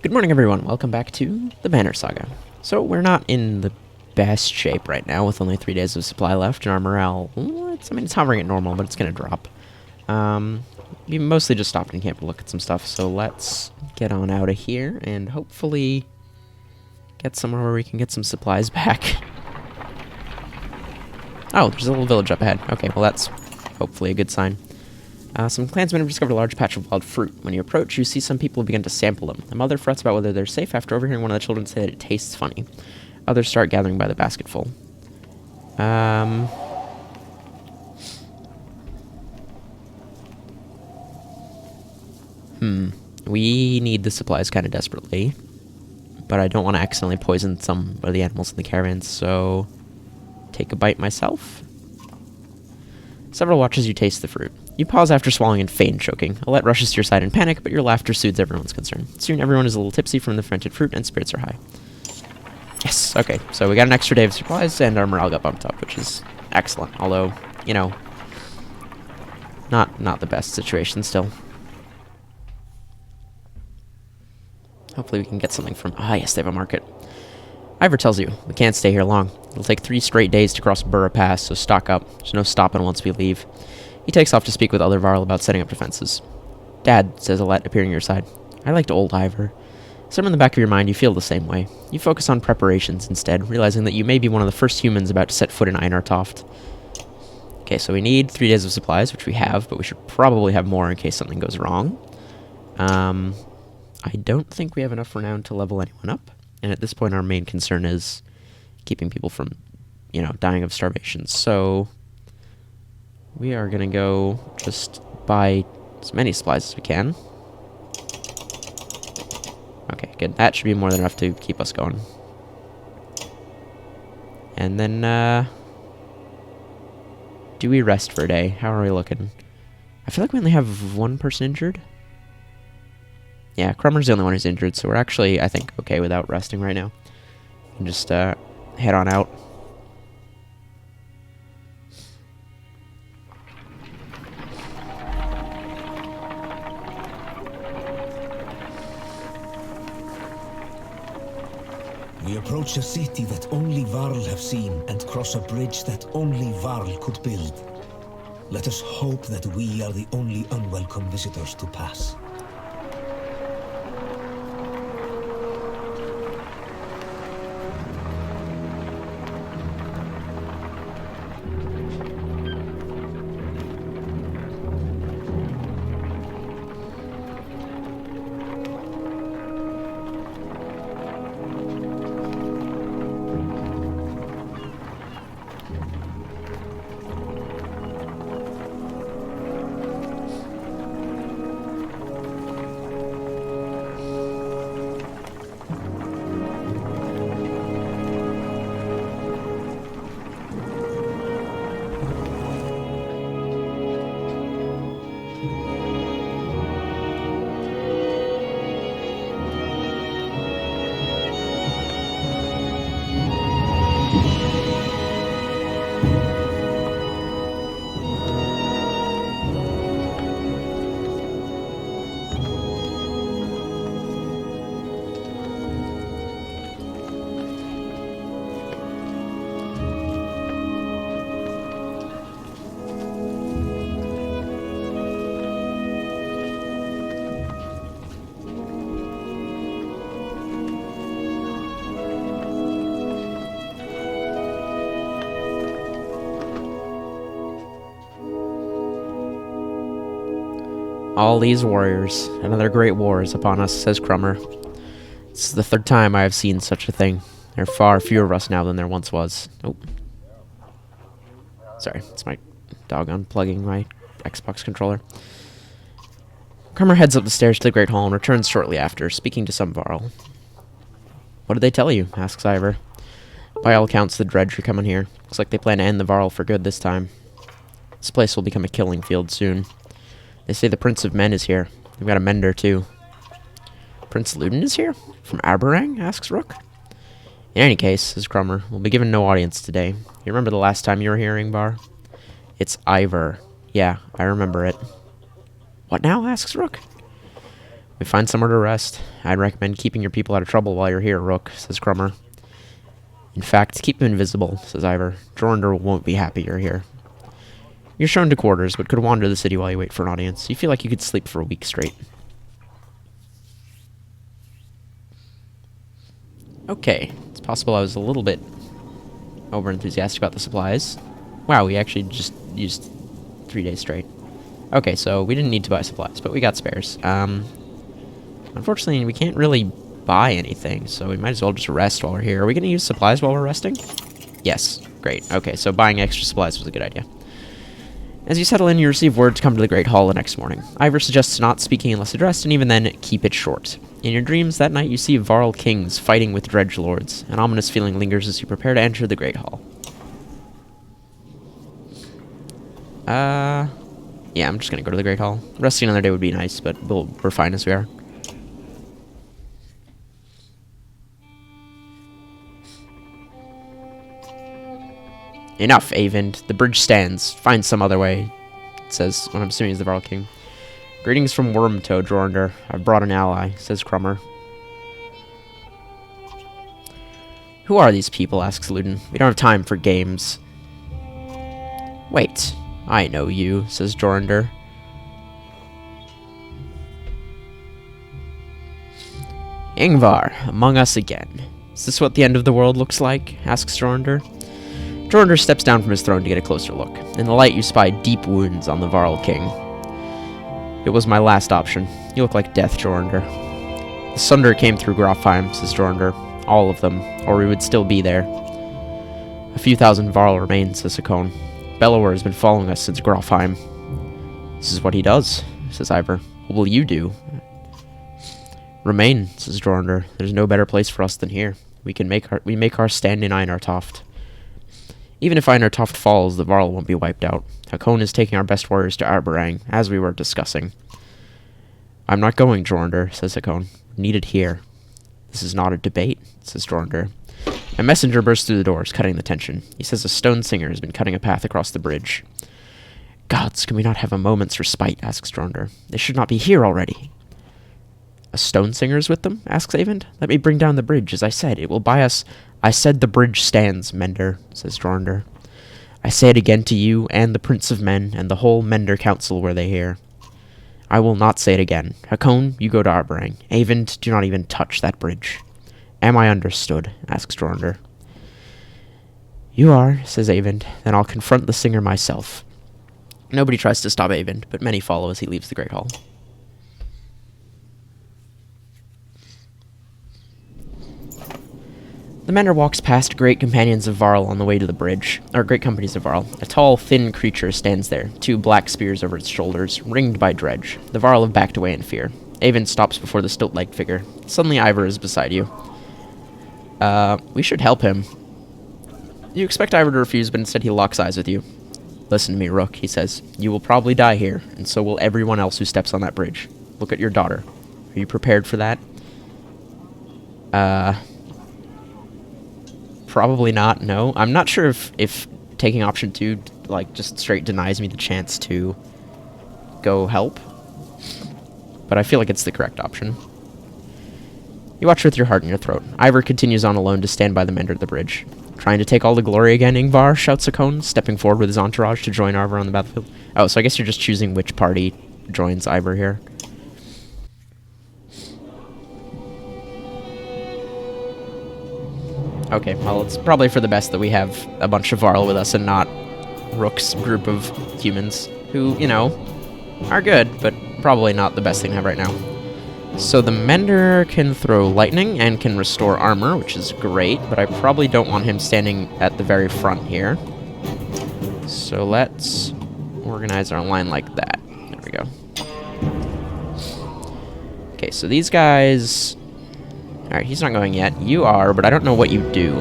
Good morning, everyone. Welcome back to the Banner Saga. So, we're not in the best shape right now, with only 3 days of supply left, and our morale, it's hovering at normal, but it's gonna drop. We mostly just stopped in camp to look at some stuff, so let's get on out of here, and hopefully get somewhere where we can get some supplies back. Oh, there's a little village up ahead. Okay, well that's hopefully a good sign. Some clansmen have discovered a large patch of wild fruit. When you approach, you see some people begin to sample them. A mother frets about whether they're safe after overhearing one of the children say that it tastes funny. Others start gathering by the basketful. We need the supplies kind of desperately. But I don't want to accidentally poison some of the animals in the caravan, so take a bite myself. Several watch as you taste the fruit. You pause after swallowing and feign choking. A let rushes to your side in panic, but your laughter soothes everyone's concern. Soon everyone is a little tipsy from the fermented fruit, and spirits are high. Yes, okay, so we got an extra day of supplies, and our morale got bumped up, which is excellent. Although, you know, not the best situation still. Hopefully we can get something from... Ah, yes, they have a market. Ivor tells you, we can't stay here long. It'll take 3 straight days to cross Burra Pass, so stock up. There's no stopping once we leave. He takes off to speak with Elder Varl about setting up defenses. Dad, says Alette, appearing at your side. I liked old Ivor. Somewhere in the back of your mind, you feel the same way. You focus on preparations instead, realizing that you may be one of the first humans about to set foot in Einartoft. Okay, so we need 3 days of supplies, which we have, but we should probably have more in case something goes wrong. I don't think we have enough renown to level anyone up, and at this point our main concern is keeping people from, you know, dying of starvation. So we are gonna go just buy as many supplies as we can. Okay, good. That should be more than enough to keep us going. And then, do we rest for a day? How are we looking? I feel like we only have 1 person injured. Yeah, Crummer's the only one who's injured, so we're actually, I think, okay without resting right now. We can just, head on out. We approach a city that only Varl have seen and cross a bridge that only Varl could build. Let us hope that we are the only unwelcome visitors to pass. All these warriors. Another great war is upon us, says Crummer. This is the 3rd time I have seen such a thing. There are far fewer of us now than there once was. Oh. Sorry, it's my dog unplugging my Xbox controller. Crummer heads up the stairs to the Great Hall and returns shortly after, speaking to some Varl. What did they tell you? Asks Ivor. By all accounts, the Dredge are coming here. Looks like they plan to end the Varl for good this time. This place will become a killing field soon. They say the Prince of Men is here. They've got a Mender, too. Prince Luden is here? From Arborang? Asks Rook. In any case, says Crummer, we'll be given no audience today. You remember the last time you were here, Ingvar? It's Ivor. Yeah, I remember it. What now? Asks Rook. We find somewhere to rest. I'd recommend keeping your people out of trouble while you're here, Rook, says Crummer. In fact, keep them invisible, says Ivor. Jornder won't be happy you're here. You're shown to quarters, but could wander the city while you wait for an audience. You feel like you could sleep for a week straight. Okay, it's possible I was a little bit over-enthusiastic about the supplies. Wow, we actually just used 3 days straight. Okay, so we didn't need to buy supplies, but we got spares. Unfortunately, we can't really buy anything, so we might as well just rest while we're here. Are we going to use supplies while we're resting? Yes, great. Okay, so buying extra supplies was a good idea. As you settle in, you receive word to come to the Great Hall the next morning. Ivor suggests not speaking unless addressed, and even then, keep it short. In your dreams that night, you see Varl kings fighting with dredge lords. An ominous feeling lingers as you prepare to enter the Great Hall. Yeah, I'm just gonna go to the Great Hall. Resting another day would be nice, but we're fine as we are. Enough, Avind. The bridge stands. Find some other way, says what I'm assuming is the Varl King. Greetings from Wormtoe, Jornder. I've brought an ally, says Crummer. Who are these people, asks Ludin. We don't have time for games. Wait, I know you, says Jornder. Ingvar, among us again. Is this what the end of the world looks like? Asks Jornder. Jornder steps down from his throne to get a closer look. In the light, you spy deep wounds on the Varl King. It was my last option. You look like death, Jornder. The Sunder came through Grofheim, says Jornder. All of them, or we would still be there. A few thousand Varl remain, says Hakon. Bellower has been following us since Grofheim. This is what he does, says Ivor. What will you do? Remain, says Jornder. There's no better place for us than here. We make our stand in Einartoft. Even if Einartoft falls, the Varl won't be wiped out. Hakon is taking our best warriors to Arberang, as we were discussing. I'm not going, Jornder, says Hakon. Needed here. This is not a debate, says Jornder. A messenger bursts through the doors, cutting the tension. He says a stone singer has been cutting a path across the bridge. Gods, can we not have a moment's respite, asks Jornder. They should not be here already. A stone singer is with them, asks Avind. Let me bring down the bridge, as I said. It will buy us... I said the bridge stands, Mender, says Jornder. I say it again to you, and the Prince of Men, and the whole Mender Council were they here. I will not say it again. Hakon, you go to Arberang. Avind, do not even touch that bridge. Am I understood? Asks Jornder. You are, says Avind. Then I'll confront the singer myself. Nobody tries to stop Avind, but many follow as he leaves the Great Hall. The Mender walks past great companions of Varl on the way to the bridge, or great companies of Varl. A tall, thin creature stands there, 2 black spears over its shoulders, ringed by dredge. The Varl have backed away in fear. Avind stops before the stilt-legged figure. Suddenly Ivor is beside you. We should help him. You expect Ivor to refuse, but instead he locks eyes with you. Listen to me, Rook, he says. You will probably die here, and so will everyone else who steps on that bridge. Look at your daughter. Are you prepared for that? Probably not, no. I'm not sure if taking option 2, like, just straight denies me the chance to go help. But I feel like it's the correct option. You watch with your heart in your throat. Ivor continues on alone to stand by the Mender at the bridge. Trying to take all the glory again, Ingvar, shouts Hakon, stepping forward with his entourage to join Ivor on the battlefield. Oh, so I guess you're just choosing which party joins Ivor here. Okay, well, it's probably for the best that we have a bunch of Varl with us and not Rook's group of humans who, you know, are good, but probably not the best thing to have right now. So the Mender can throw lightning and can restore armor, which is great, but I probably don't want him standing at the very front here. So let's organize our line like that. There we go. Okay, so these guys... Alright, he's not going yet. You are, but I don't know what you do.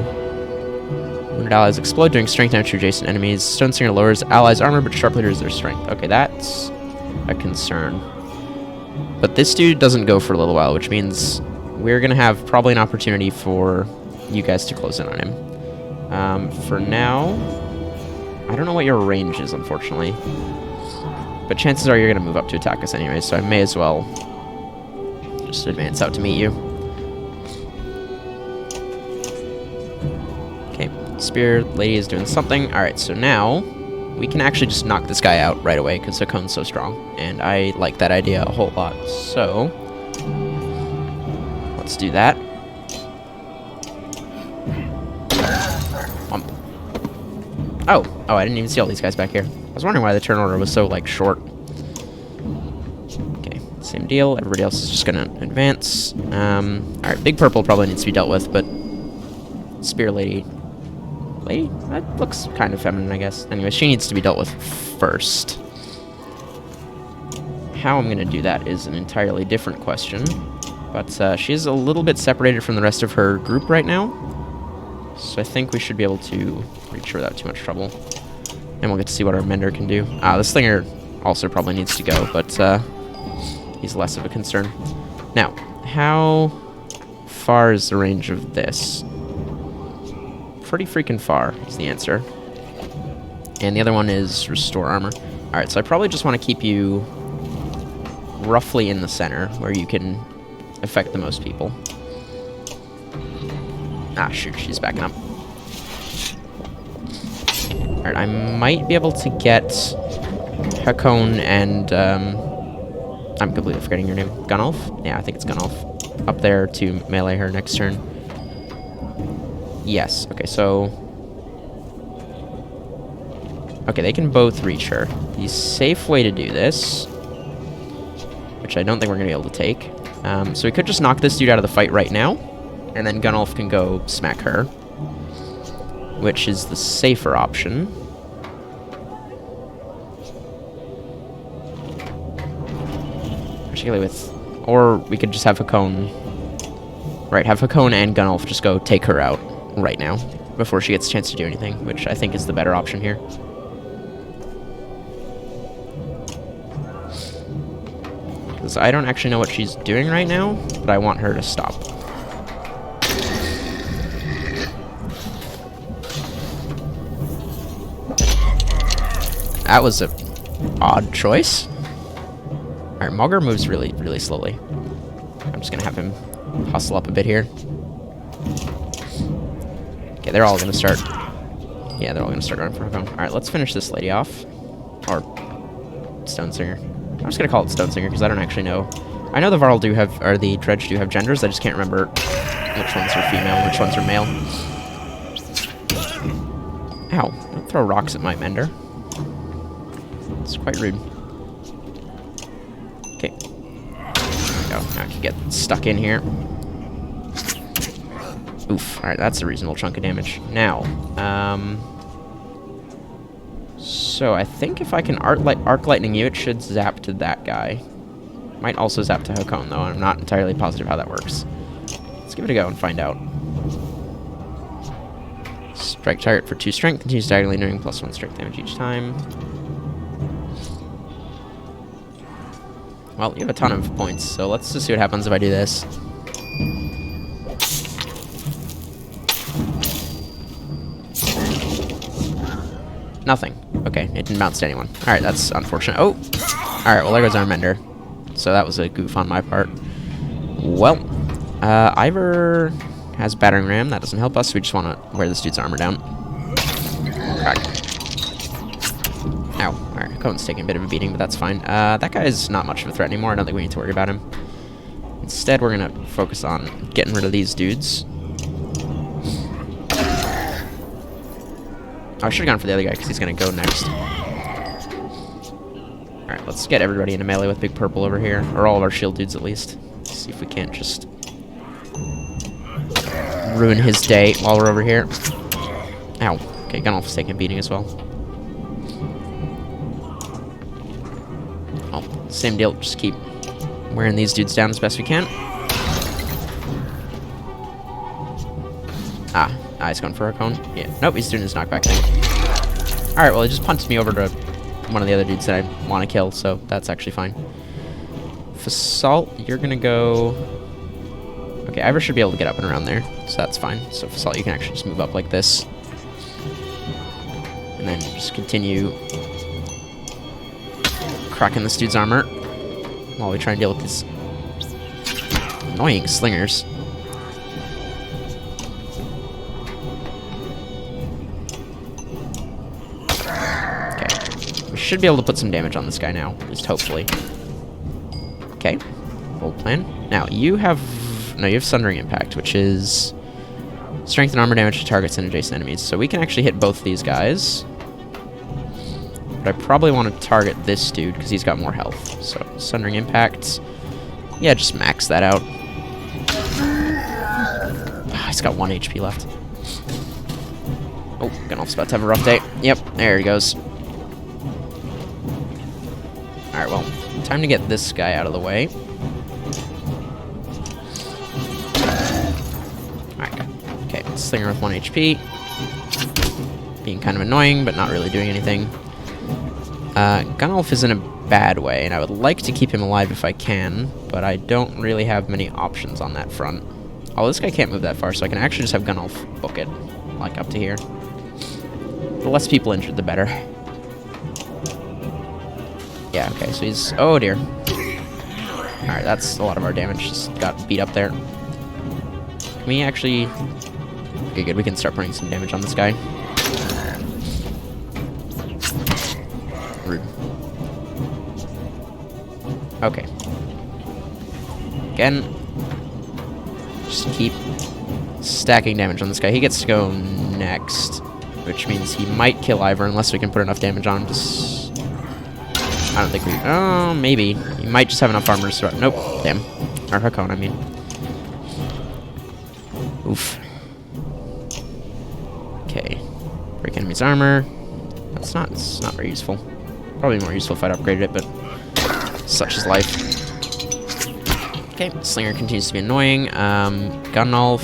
Wounded allies explode, doing strength damage to adjacent enemies. Stone Singer lowers allies' armor, but sharp leaders their strength. Okay, that's a concern. But this dude doesn't go for a little while, which means we're going to have probably an opportunity for you guys to close in on him. For now, I don't know what your range is, unfortunately. But chances are you're going to move up to attack us anyway, so I may as well just advance out to meet you. Okay, Spear Lady is doing something. Alright, so now we can actually just knock this guy out right away because Hakon's so strong. And I like that idea a whole lot. So, let's do that. Oh, I didn't even see all these guys back here. I was wondering why the turn order was so, like, short. Okay, same deal. Everybody else is just gonna advance. Alright, Big Purple probably needs to be dealt with, but Spear Lady... Lady? That looks kind of feminine, I guess. Anyway, she needs to be dealt with first. How I'm gonna do that is an entirely different question. But, she's a little bit separated from the rest of her group right now. So I think we should be able to reach her without too much trouble. And we'll get to see what our Mender can do. This Slinger also probably needs to go, but he's less of a concern. Now, how far is the range of this? Pretty freaking far is the answer. And the other one is Restore Armor. Alright, so I probably just want to keep you roughly in the center, where you can affect the most people. Ah, shoot, she's backing up. Alright, I might be able to get Hakon and, I'm completely forgetting your name. Gunnulf? Yeah, I think it's Gunnulf. Up there to melee her next turn. Yes, okay, so... Okay, they can both reach her. The safe way to do this, which I don't think we're going to be able to take, so we could just knock this dude out of the fight right now, and then Gunnulf can go smack her, which is the safer option. Particularly with... Or we could just have Hakon... Right, have Hakon and Gunnulf just go take her out right now, before she gets a chance to do anything, which I think is the better option here. Because I don't actually know what she's doing right now, but I want her to stop. That was a odd choice. Alright, Mugger moves really, really slowly. I'm just gonna have him hustle up a bit here. Okay, they're all gonna start... Yeah, they're all gonna start running for Hakon. Alright, let's finish this lady off. Or... Stone Singer. I'm just gonna call it Stone Singer, because I don't actually know. I know the Varl do have... Or the Dredge do have genders, I just can't remember which ones are female and which ones are male. Ow. Don't throw rocks at my Mender. It's quite rude. Okay. There we go. Now I can get stuck in here. Oof. Alright, that's a reasonable chunk of damage. Now, so I think if I can arc lightning you, it should zap to that guy. Might also zap to Hakon, though. I'm not entirely positive how that works. Let's give it a go and find out. Strike target for 2 strength. Continues diagonally doing +1 strength damage each time. Well, you have a ton of points, so let's just see what happens if I do this. Nothing. Okay, it didn't bounce to anyone. Alright, that's unfortunate. Oh! Alright, well there goes our Mender. So that was a goof on my part. Well, Ivor has Battering Ram. That doesn't help us. We just want to wear this dude's armor down. Crack. Ow. Alright, Hakon's taking a bit of a beating, but that's fine. That guy's not much of a threat anymore. I don't think we need to worry about him. Instead, we're going to focus on getting rid of these dudes. Oh, I should have gone for the other guy, because he's going to go next. Alright, let's get everybody into melee with Big Purple over here. Or all of our shield dudes, at least. Let's see if we can't just ruin his day while we're over here. Ow. Okay, Gunnulf is taking a beating as well. Oh, same deal. Just keep wearing these dudes down as best we can. He's going for a cone. Yeah. Nope, he's doing his knockback thing. Alright, well, he just punched me over to one of the other dudes that I want to kill, so that's actually fine. Fasalt, you're gonna go... Okay, Ivor should be able to get up and around there, so that's fine. So Fasalt, you can actually just move up like this. And then just continue cracking this dude's armor while we try and deal with this Annoying slingers. Okay. We should be able to put some damage on this guy now, at least hopefully. Okay. Bold plan. Now, you have... No, you have Sundering Impact, which is... strength and armor damage to targets and adjacent enemies. So we can actually hit both these guys. But I probably want to target this dude, because he's got more health. So, Sundering Impact. Yeah, just max that out. Ah, he's got 1 HP left. Oh, Gunolf's about to have a rough day. Yep, there he goes. Alright, well, time to get this guy out of the way. Alright, okay, Slinger with 1 HP. Being kind of annoying, but not really doing anything. Gunolf is in a bad way, and I would like to keep him alive if I can, but I don't really have many options on that front. Oh, this guy can't move that far, so I can actually just have Gunolf book it, like up to here. The less people injured, the better. Yeah, okay, so he's... Oh, dear. Alright, that's a lot of our damage. Just got beat up there. Can we actually... Okay, good. We can start putting some damage on this guy. Rude. Okay. Again, just keep stacking damage on this guy. He gets to go next, which means he might kill Ivor unless we can put enough damage on him. Just... I don't think we... Oh, maybe. He might just have enough armor to survive. Nope. Damn. Or Hakon, I mean. Oof. Okay. Break enemy's armor. It's not very useful. Probably more useful if I'd upgraded it, but such is life. Okay, Slinger continues to be annoying. Gunolf,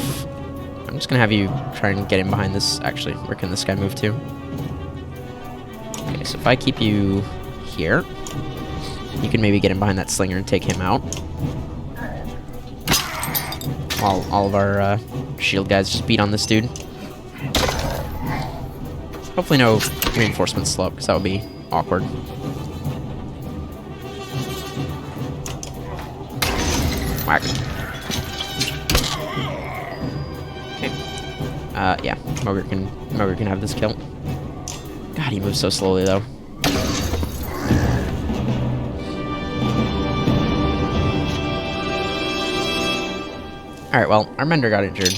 I'm just gonna have you try and get in behind this. Actually, where can this guy move to? Okay, so if I keep you here, you can maybe get in behind that Slinger and take him out. While all of our shield guys just beat on this dude. Hopefully no reinforcements slow up, because that would be awkward. Whack. Okay. Yeah. Mogre can have this kill. God, he moves so slowly, though. Alright, well, our Mender got injured,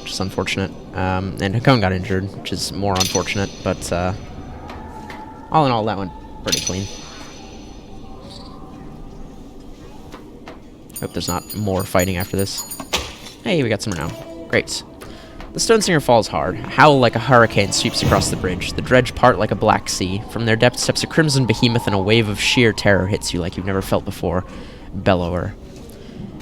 which is unfortunate. And Hakon got injured, which is more unfortunate, but all in all, that went pretty clean. Hope there's not more fighting after this. Hey, we got some renown. Great. The Stone Singer falls hard. A howl like a hurricane sweeps across the bridge. The dredge part like a black sea. From their depths steps a crimson behemoth, and a wave of sheer terror hits you like you've never felt before. Bellower.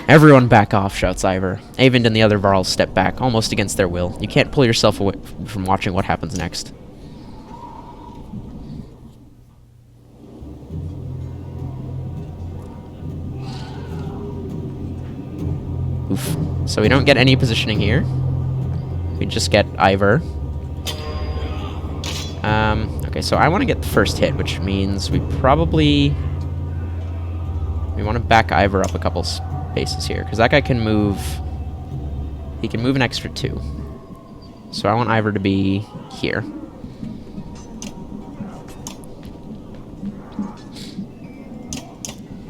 Everyone back off, shouts Ivor. Eyvind and the other Varls step back, almost against their will. You can't pull yourself away from watching what happens next. Oof. So we don't get any positioning here. We just get Ivor. Okay, so I want to get the first hit, which means we probably... We want to back Ivor up a couple spaces here, because that guy can move... He can move an extra 2. So I want Ivor to be here.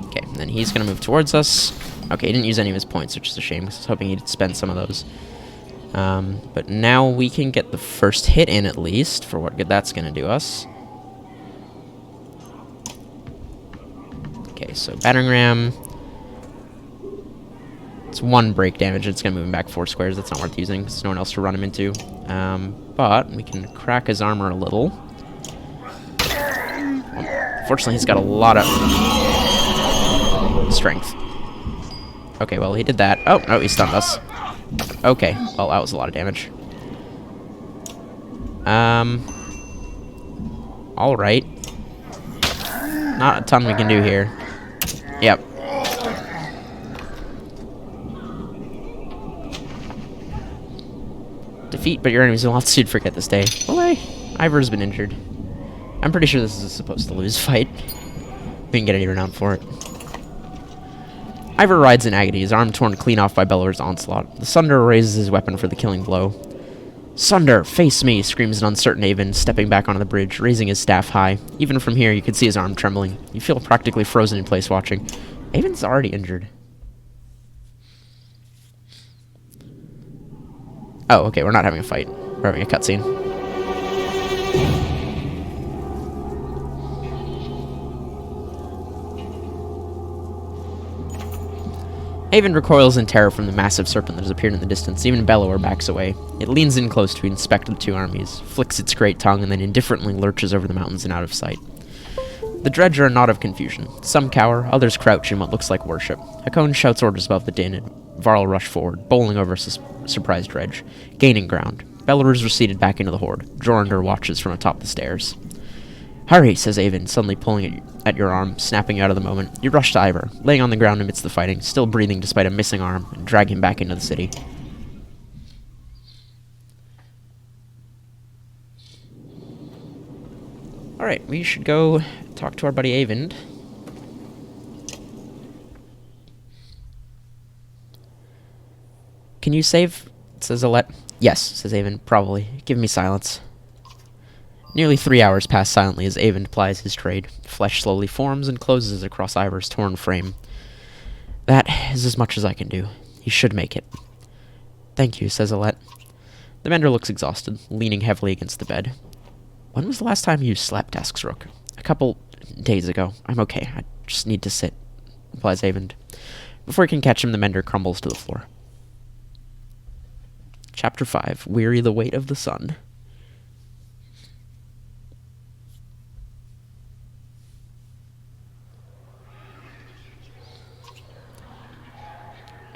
Okay, and then he's going to move towards us. Okay, he didn't use any of his points, which is a shame, because I was hoping he'd spend some of those. But now we can get the first hit in, at least, for what good that's going to do us. Okay, so battering ram. It's 1 break damage. It's going to move him back 4 squares. That's not worth using. There's no one else to run him into. But we can crack his armor a little. Fortunately, he's got a lot of strength. Okay, well, he did that. Oh, no, he stunned us. Okay, well, that was a lot of damage. Alright. Not a ton we can do here. Yep. Defeat, but your enemies will not soon forget this day. Well, hey, Ivor's been injured. I'm pretty sure this is a supposed to lose fight. We can get any renown for it. Ivor rides in agony, his arm torn clean off by Bellower's onslaught. The Sunder raises his weapon for the killing blow. "Sunder, face me!" screams an uncertain Avon, stepping back onto the bridge, raising his staff high. Even from here, you can see his arm trembling. You feel practically frozen in place watching. Avon's already injured. Oh, okay, we're not having a fight. We're having a cutscene. Avon recoils in terror from the massive serpent that has appeared in the distance. Even Bellower backs away. It leans in close to inspect the two armies, flicks its great tongue, and then indifferently lurches over the mountains and out of sight. The Dredge are a knot of confusion. Some cower, others crouch in what looks like worship. Hakon shouts orders above the din, and Varl rush forward, bowling over a surprised Dredge, gaining ground. Bellower is receded back into the horde. Jorundr watches from atop the stairs. "Hurry," says Avon, suddenly pulling at your arm, snapping you out of the moment. You rush to Ivor, laying on the ground amidst the fighting, still breathing despite a missing arm, and drag him back into the city. Alright, we should go talk to our buddy Avon. "Can you save?" says Alette. "Yes," says Avon, "probably. Give me silence." Nearly 3 hours pass silently as Avon plies his trade. Flesh slowly forms and closes across Ivor's torn frame. "That is as much as I can do. He should make it." "Thank you," says Alette. The mender looks exhausted, leaning heavily against the bed. "When was the last time you slept?" asks Rook. "A couple days ago. I'm okay. I just need to sit," replies Avon. Before he can catch him, the mender crumbles to the floor. Chapter 5. Weary the Weight of the Sun.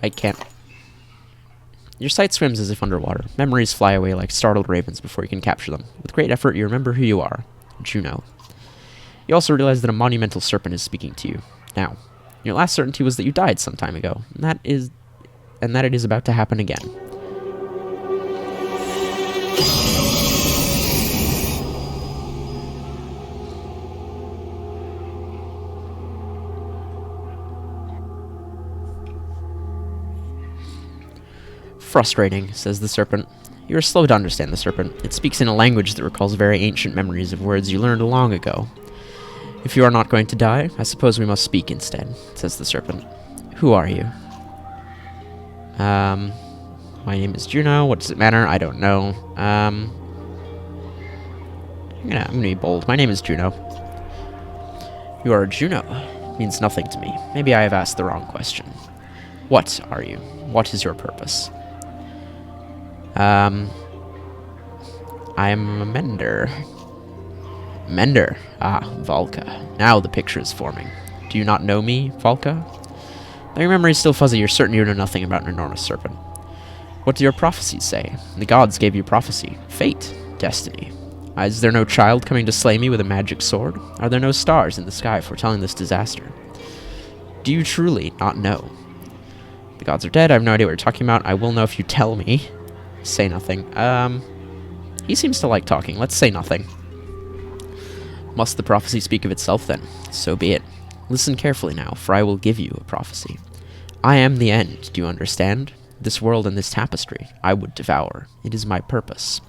I can't. Your sight swims as if underwater. Memories fly away like startled ravens before you can capture them. With great effort, you remember who you are. Juno. You also realize that a monumental serpent is speaking to you. Now, your last certainty was that you died some time ago, and that it is about to happen again. "Frustrating," says the serpent. You are slow to understand the serpent. It speaks in a language that recalls very ancient memories of words you learned long ago. "If you are not going to die, I suppose we must speak instead," says the serpent. "Who are you?" My name is Juno. What does it matter? I don't know. I'm gonna be bold. My name is Juno. "You are a Juno. Means nothing to me. Maybe I have asked the wrong question. What are you? What is your purpose?" "I'm a mender." "Mender? Ah, Valka. Now the picture is forming. Do you not know me, Valka?" Though your memory is still fuzzy, you're certain you know nothing about an enormous serpent. "What do your prophecies say? The gods gave you prophecy. Fate. Destiny. Is there no child coming to slay me with a magic sword? Are there no stars in the sky foretelling this disaster? Do you truly not know?" "The gods are dead. I have no idea what you're talking about. I will know if you tell me." "Say nothing." He seems to like talking. Let's say nothing. "Must the prophecy speak of itself, then? So be it. Listen carefully now, for I will give you a prophecy. I am the end, do you understand? This world and this tapestry I would devour. It is my purpose.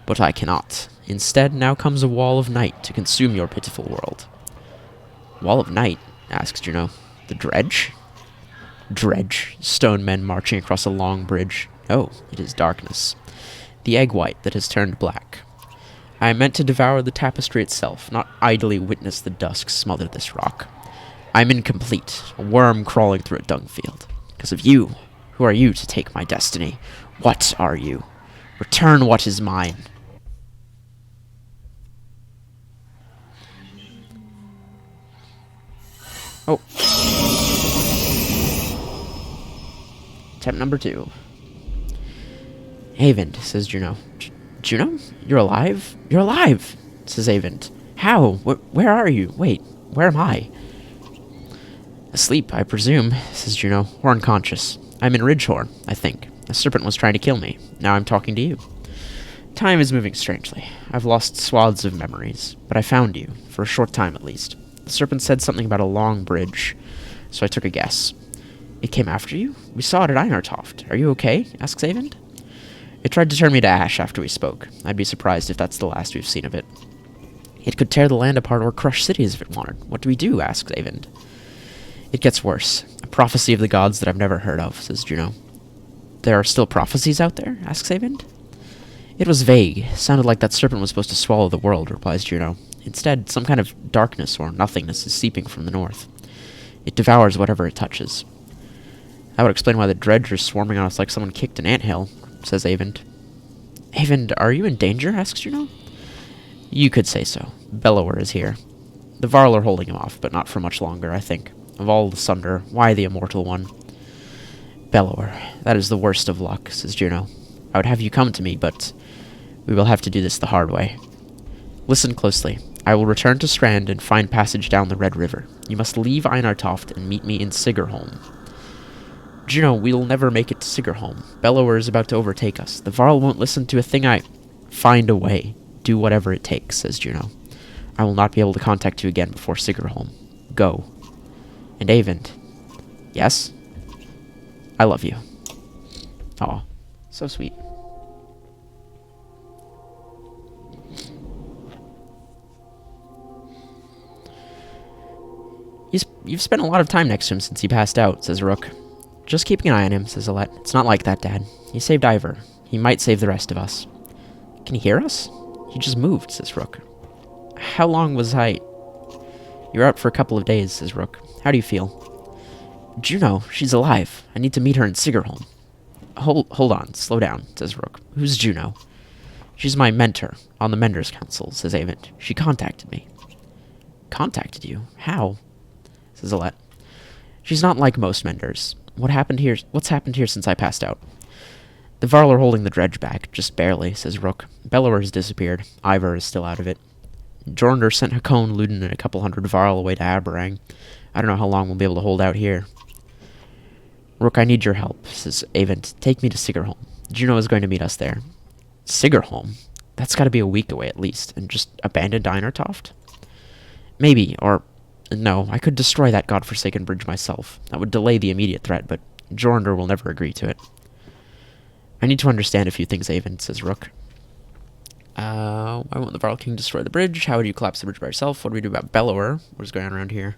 But I cannot. Instead, now comes a wall of night to consume your pitiful world." "Wall of night?" asks Juno. "The Dredge?" "Dredge. Stone men marching across a long bridge. Oh, it is darkness. The egg white that has turned black. I am meant to devour the tapestry itself, not idly witness the dusk smother this rock. I am incomplete, a worm crawling through a dung field. Because of you. Who are you to take my destiny? What are you? Return what is mine." Oh. Attempt number 2. "Avon," says Juno. "Juno? You're alive? You're alive!" says Avon. "How? Where are you? Wait, where am I?" "Asleep, I presume," says Juno, "or unconscious. I'm in Ridgehorn, I think. A serpent was trying to kill me. Now I'm talking to you. Time is moving strangely. I've lost swaths of memories, but I found you, for a short time at least. The serpent said something about a long bridge, so I took a guess. It came after you? We saw it at Einartoft. Are you okay? Asks Avend. It tried to turn me to ash after we spoke. I'd be surprised if that's the last we've seen of it. It could tear the land apart or crush cities if it wanted. What do we do? Asks Avend. It gets worse. A prophecy of the gods that I've never heard of, says Juno. There are still prophecies out there? Asks Avend. It was vague. Sounded like that serpent was supposed to swallow the world, replies Juno. Instead, some kind of darkness or nothingness is seeping from the north. It devours whatever it touches. That would explain why the dredge are swarming on us like someone kicked an anthill, says Avend. Avend, are you in danger? Asks Juno. You could say so. Bellower is here. The Varl are holding him off, but not for much longer, I think. Of all the Sunder, why the immortal one? Bellower. That is the worst of luck, says Juno. I would have you come to me, but we will have to do this the hard way. Listen closely. I will return to Strand and find passage down the Red River. You must leave Einartoft and meet me in Sigerholm. Juno, we'll never make it to Sigerholm. Bellower is about to overtake us. The Varl won't listen to a thing I... Find a way. Do whatever it takes, says Juno. I will not be able to contact you again before Sigerholm. Go. And Avend. Yes? I love you. Aw. So sweet. You've spent a lot of time next to him since he passed out, says Rook. Just keeping an eye on him, says Alette. It's not like that, Dad. He saved Ivor. He might save the rest of us. Can he hear us? He just moved, says Rook. How long was I... You're out for a couple of days, says Rook. How do you feel? Juno, she's alive. I need to meet her in Sigerholm. Hold on, slow down, says Rook. Who's Juno? She's my mentor on the Menders Council, says Avent. She contacted me. Contacted you? How? Says Alette. She's not like most Menders. What's happened here since I passed out? The Varl are holding the dredge back, just barely, says Rook. Bellower has disappeared. Ivor is still out of it. Jornder sent Hakon, Luden, and a couple hundred Varl away to Aberrang. I don't know how long we'll be able to hold out here. Rook, I need your help, says Avent. Take me to Sigerholm. Juno is going to meet us there. Sigerholm? That's got to be a week away at least, and just abandon Einartoft? Maybe, or... No, I could destroy that godforsaken bridge myself. That would delay the immediate threat, but Jornder will never agree to it. I need to understand a few things, Avent, says Rook. Why won't the Varl King destroy the bridge? How would you collapse the bridge by yourself? What do we do about Bellower? What is going on around here?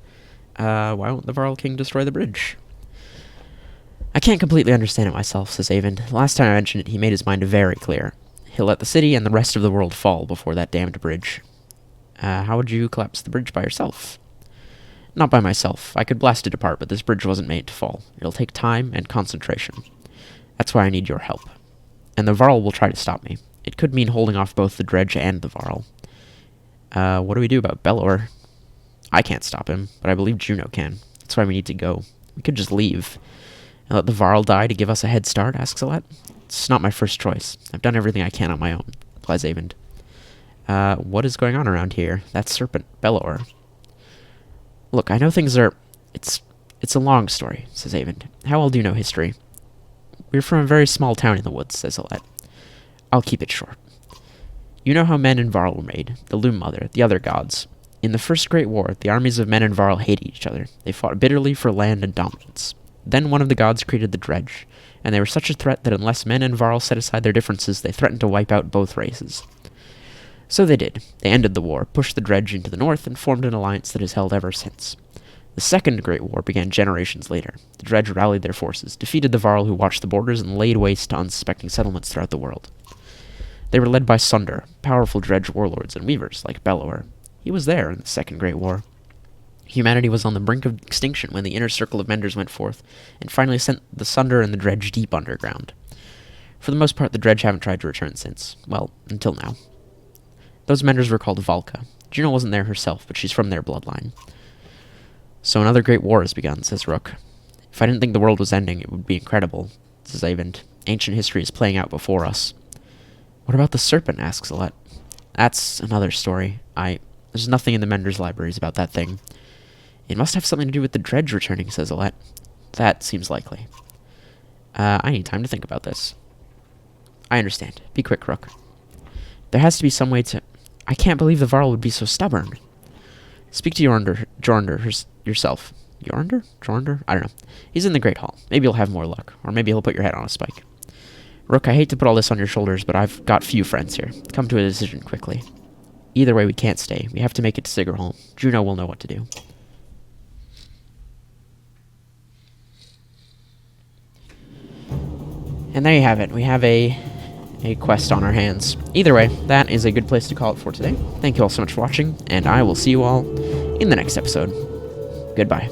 Why won't the Varl King destroy the bridge? I can't completely understand it myself, says Avent. Last time I mentioned it, he made his mind very clear. He'll let the city and the rest of the world fall before that damned bridge. How would you collapse the bridge by yourself? Not by myself. I could blast it apart, but this bridge wasn't made to fall. It'll take time and concentration. That's why I need your help. And the Varl will try to stop me. It could mean holding off both the dredge and the Varl. What do we do about Bellower? I can't stop him, but I believe Juno can. That's why we need to go. We could just leave. And let the Varl die to give us a head start, asks Alette. It's not my first choice. I've done everything I can on my own, replies Avend. What is going on around here? That serpent, Bellower. Look, I know things are... It's a long story, says Avend. How well do you know history? We're from a very small town in the woods, says Alette. I'll keep it short. You know how Men and Varl were made, the Loom Mother, the other gods. In the First Great War, the armies of Men and Varl hated each other. They fought bitterly for land and dominance. Then one of the gods created the dredge, and they were such a threat that unless Men and Varl set aside their differences, they threatened to wipe out both races. So they did. They ended the war, pushed the dredge into the north, and formed an alliance that has held ever since. The Second Great War began generations later. The dredge rallied their forces, defeated the Varl who watched the borders, and laid waste to unsuspecting settlements throughout the world. They were led by Sunder, powerful dredge warlords and weavers like Bellower. He was there in the Second Great War. Humanity was on the brink of extinction when the inner circle of Menders went forth, and finally sent the Sunder and the dredge deep underground. For the most part, the dredge haven't tried to return since. Well, until now. Those Menders were called Valka. Juno wasn't there herself, but she's from their bloodline. So another great war has begun, says Rook. If I didn't think the world was ending, it would be incredible, says Avent. Ancient history is playing out before us. What about the serpent, asks Alette. That's another story. There's nothing in the Menders libraries about that thing. It must have something to do with the dredge returning, says Alette. That seems likely. I need time to think about this. I understand. Be quick, Rook. There has to be some way to... I can't believe the Varl would be so stubborn. Speak to Jornder yourself. Jornder? Jornder? I don't know. He's in the Great Hall. Maybe you'll have more luck. Or maybe he'll put your head on a spike. Rook, I hate to put all this on your shoulders, but I've got few friends here. Come to a decision quickly. Either way, we can't stay. We have to make it to Sigerholm. Juno will know what to do. And there you have it. We have a quest on our hands. Either way, that is a good place to call it for today. Thank you all so much for watching, and I will see you all in the next episode. Goodbye.